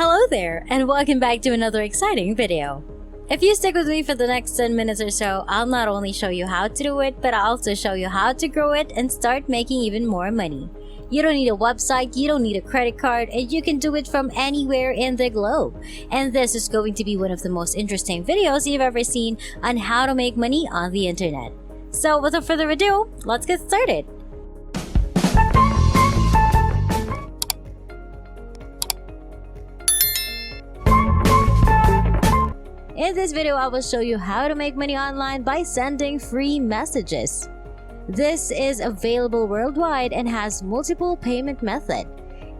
Hello there, and welcome back to another exciting video. If you stick with me for the next 10 minutes or so, I'll not only show you how to do it, but I'll also show you how to grow it and start making even more money. You don't need a website, you don't need a credit card, and you can do it from anywhere in the globe. And this is going to be one of the most interesting videos you've ever seen on how to make money on the internet. So without further ado, let's get started. In this video, I will show you how to make money online by sending free messages. This is available worldwide and has multiple payment methods.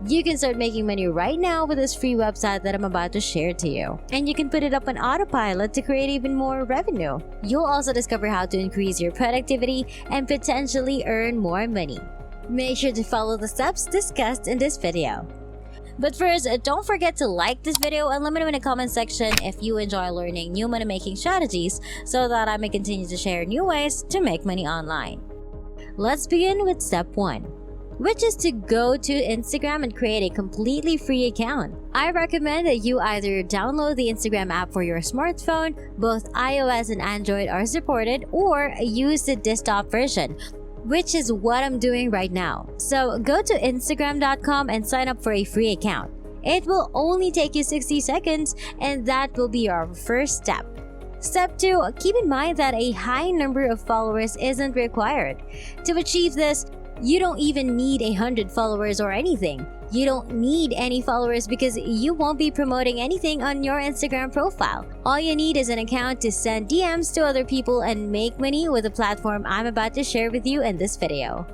You can start making money right now with this free website that I'm about to share to you. And you can put it up on Autopilot to create even more revenue. You'll also discover how to increase your productivity and potentially earn more money. Make sure to follow the steps discussed in this video. But first, don't forget to like this video and let me know in the comment section if you enjoy learning new money making strategies so that I may continue to share new ways to make money online. Let's begin with step 1, which is to go to Instagram and create a completely free account. I recommend that you either download the Instagram app for your smartphone, both iOS and Android are supported, or use the desktop version, which is what I'm doing right now. So go to Instagram.com and sign up for a free account. It will only take you 60 seconds and that will be our first step. Step 2, keep in mind that a high number of followers isn't required. To achieve this, you don't even need 100 followers or anything. You don't need any followers because you won't be promoting anything on your Instagram profile. All you need is an account to send DMs to other people and make money with the platform I'm about to share with you in this video.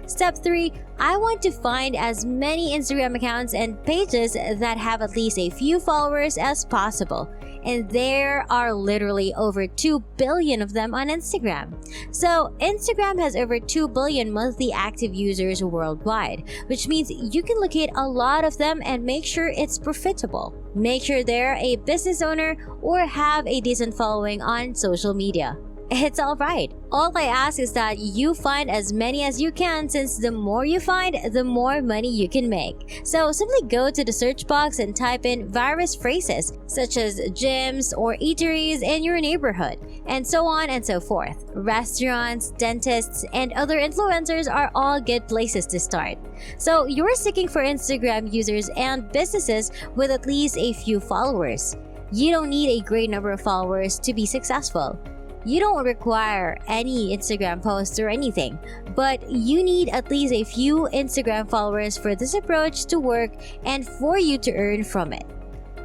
Step 3, I want to find as many Instagram accounts and pages that have at least a few followers as possible. And there are literally over 2 billion of them on Instagram. So Instagram has over 2 billion monthly active users worldwide, which means you can locate a lot of them and make sure it's profitable. Make sure they're a business owner or have a decent following on social media. It's alright. All I ask is that you find as many as you can, since the more you find, the more money you can make. So simply go to the search box and type in various phrases such as gyms or eateries in your neighborhood, and so on and so forth. Restaurants, dentists, and other influencers are all good places to start. So you're seeking for Instagram users and businesses with at least a few followers. You don't need a great number of followers to be successful. You don't require any Instagram posts or anything, but you need at least a few Instagram followers for this approach to work and for you to earn from it.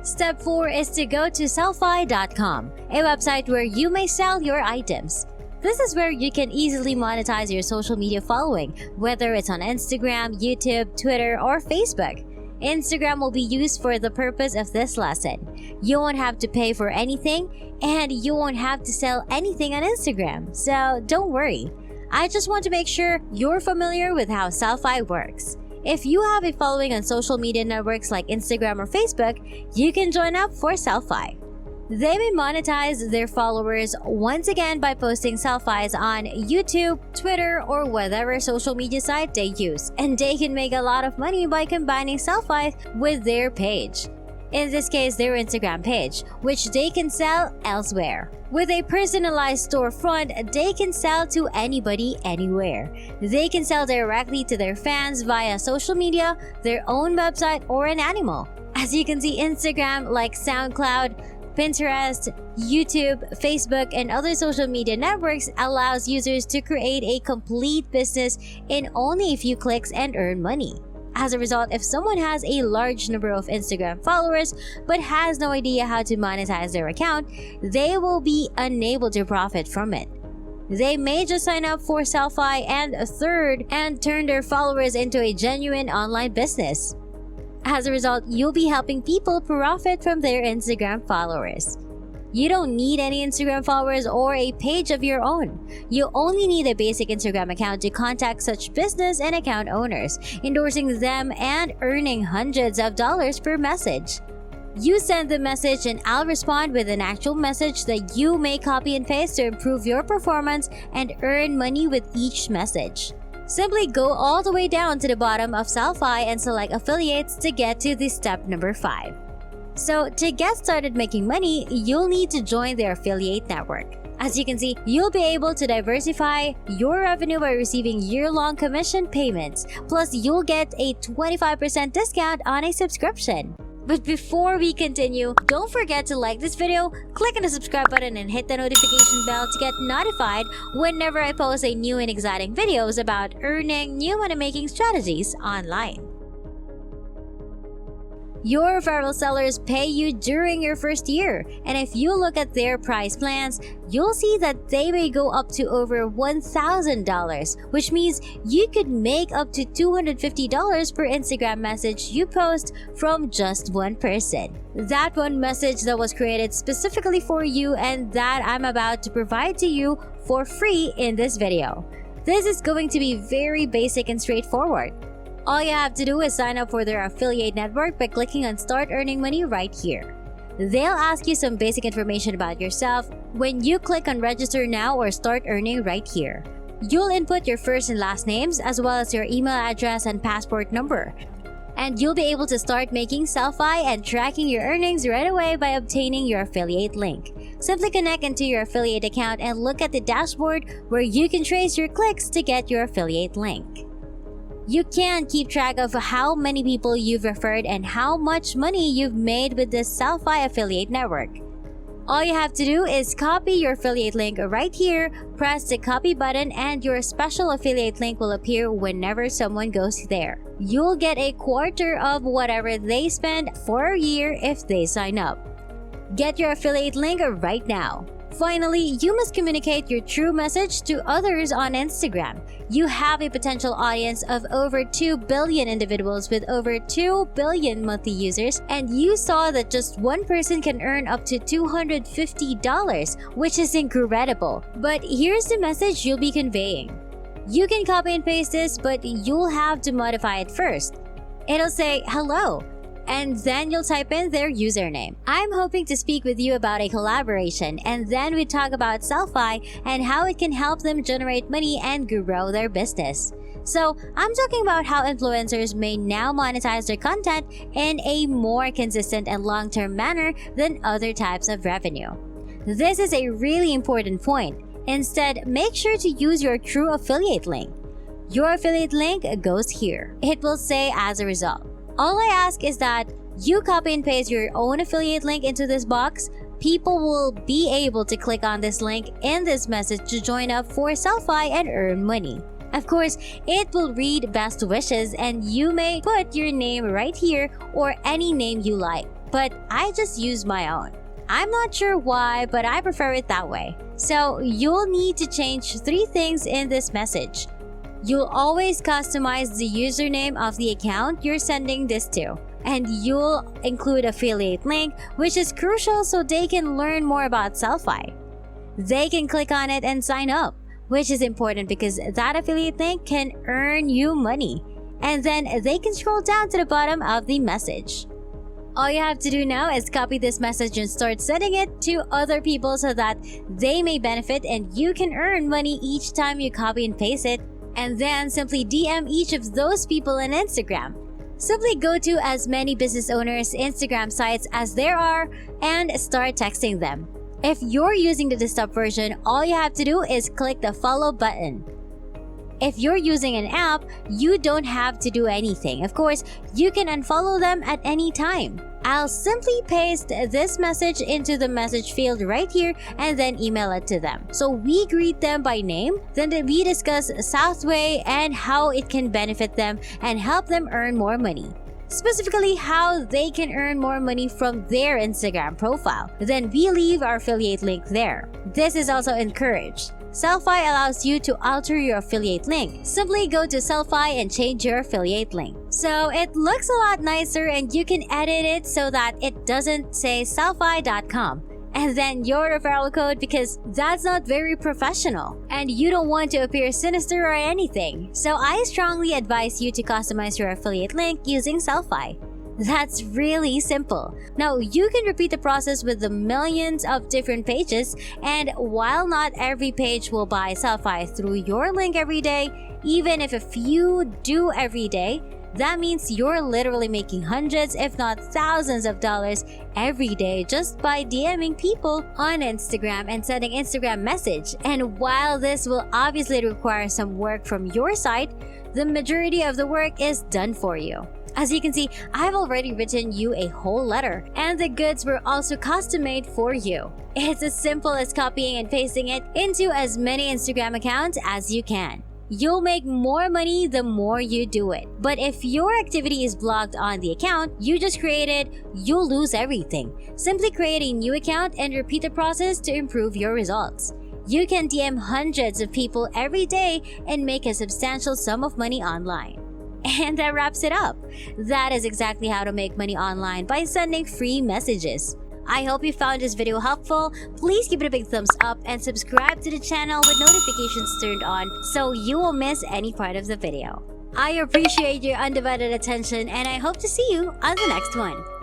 Step 4 is to go to Sellfy.com, a website where you may sell your items. This is where you can easily monetize your social media following, whether it's on Instagram, YouTube, Twitter, or Facebook. Instagram will be used for the purpose of this lesson. You won't have to pay for anything, and you won't have to sell anything on Instagram, so don't worry. I just want to make sure you're familiar with how Sellfy works. If you have a following on social media networks like Instagram or Facebook, you can join up for Sellfy. They may monetize their followers once again by posting selfies on YouTube, Twitter, or whatever social media site they use, and they can make a lot of money by combining selfies with their page. In this case, their Instagram page, which they can sell elsewhere. With a personalized storefront, they can sell to anybody, anywhere. They can sell directly to their fans via social media, their own website, or an animal. As you can see, Instagram, like SoundCloud, Pinterest, YouTube, Facebook, and other social media networks allows users to create a complete business in only a few clicks and earn money. As a result, if someone has a large number of Instagram followers but has no idea how to monetize their account, they will be unable to profit from it. They may just sign up for Sellfy and turn their followers into a genuine online business. As a result, you'll be helping people profit from their Instagram followers. You don't need any Instagram followers or a page of your own. You only need a basic Instagram account to contact such business and account owners, endorsing them and earning hundreds of dollars per message. You send the message and I'll respond with an actual message that you may copy and paste to improve your performance and earn money with each message. Simply go all the way down to the bottom of Sellfy and select affiliates to get to the step number 5. So to get started making money, you'll need to join their affiliate network. As you can see, you'll be able to diversify your revenue by receiving year-long commission payments. Plus, you'll get a 25% discount on a subscription. But before we continue, don't forget to like this video, click on the subscribe button, and hit the notification bell to get notified whenever I post a new and exciting videos about earning new money-making strategies online. Your referral sellers pay you during your first year, and if you look at their price plans, you'll see that they may go up to over $1,000, which means you could make up to $250 per Instagram message you post from just one person. That one message that was created specifically for you and that I'm about to provide to you for free in this video. This is going to be very basic and straightforward. All you have to do is sign up for their affiliate network by clicking on Start Earning Money right here. They'll ask you some basic information about yourself when you click on Register Now or Start Earning right here. You'll input your first and last names as well as your email address and passport number. And you'll be able to start making self-fi and tracking your earnings right away by obtaining your affiliate link. Simply connect into your affiliate account and look at the dashboard where you can trace your clicks to get your affiliate link. You can keep track of how many people you've referred and how much money you've made with this Selfie affiliate network. All you have to do is copy your affiliate link right here, press the copy button, and your special affiliate link will appear whenever someone goes there. You'll get a quarter of whatever they spend for a year if they sign up. Get your affiliate link right now. Finally, you must communicate your true message to others on Instagram. You have a potential audience of over 2 billion individuals with over 2 billion monthly users, and you saw that just one person can earn up to $250, which is incredible. But here's the message you'll be conveying. You can copy and paste this, but you'll have to modify it first. It'll say, "Hello," and then you'll type in their username. I'm hoping to speak with you about a collaboration, and then we talk about Selfie and how it can help them generate money and grow their business. So I'm talking about how influencers may now monetize their content in a more consistent and long-term manner than other types of revenue. This is a really important point. Instead, make sure to use your true affiliate link. Your affiliate link goes here. It will say as a result. All I ask is that you copy and paste your own affiliate link into this box. People will be able to click on this link in this message to join up for Selfie and earn money. Of course, it will read best wishes and you may put your name right here or any name you like, but I just use my own. I'm not sure why, but I prefer it that way. So you'll need to change 3 things in this message. You'll always customize the username of the account you're sending this to, and you'll include affiliate link, which is crucial so they can learn more about Selfie. They can click on it and sign up, which is important because that affiliate link can earn you money, and then they can scroll down to the bottom of the message. All you have to do now is copy this message and start sending it to other people so that they may benefit and you can earn money each time you copy and paste it. And then simply DM each of those people on Instagram. Simply go to as many business owners' Instagram sites as there are and start texting them. If you're using the desktop version, all you have to do is click the follow button. If you're using an app, you don't have to do anything. Of course, you can unfollow them at any time. I'll simply paste this message into the message field right here and then email it to them. So we greet them by name, then we discuss Southway and how it can benefit them and help them earn more money. Specifically how they can earn more money from their Instagram profile. Then we leave our affiliate link there. This is also encouraged. Selfie allows you to alter your affiliate link. Simply go to Selfie and change your affiliate link. So it looks a lot nicer and you can edit it so that it doesn't say selfie.com and then your referral code because that's not very professional and you don't want to appear sinister or anything. So I strongly advise you to customize your affiliate link using Selfie. That's really simple. Now, you can repeat the process with the millions of different pages, and while not every page will buy Selfie through your link every day, even if a few do every day, That means you're literally making hundreds, if not thousands of dollars every day just by DMing people on Instagram and sending Instagram message. And while this will obviously require some work from your side, the majority of the work is done for you. As you can see, I've already written you a whole letter, and the goods were also custom made for you. It's as simple as copying and pasting it into as many Instagram accounts as you can. You'll make more money the more you do it. But if your activity is blocked on the account you just created, you'll lose everything. Simply create a new account and repeat the process to improve your results. You can DM hundreds of people every day and make a substantial sum of money online. And that wraps it up. That is exactly how to make money online by sending free messages. I hope you found this video helpful. Please give it a big thumbs up and subscribe to the channel with notifications turned on so you won't miss any part of the video. I appreciate your undivided attention and I hope to see you on the next one.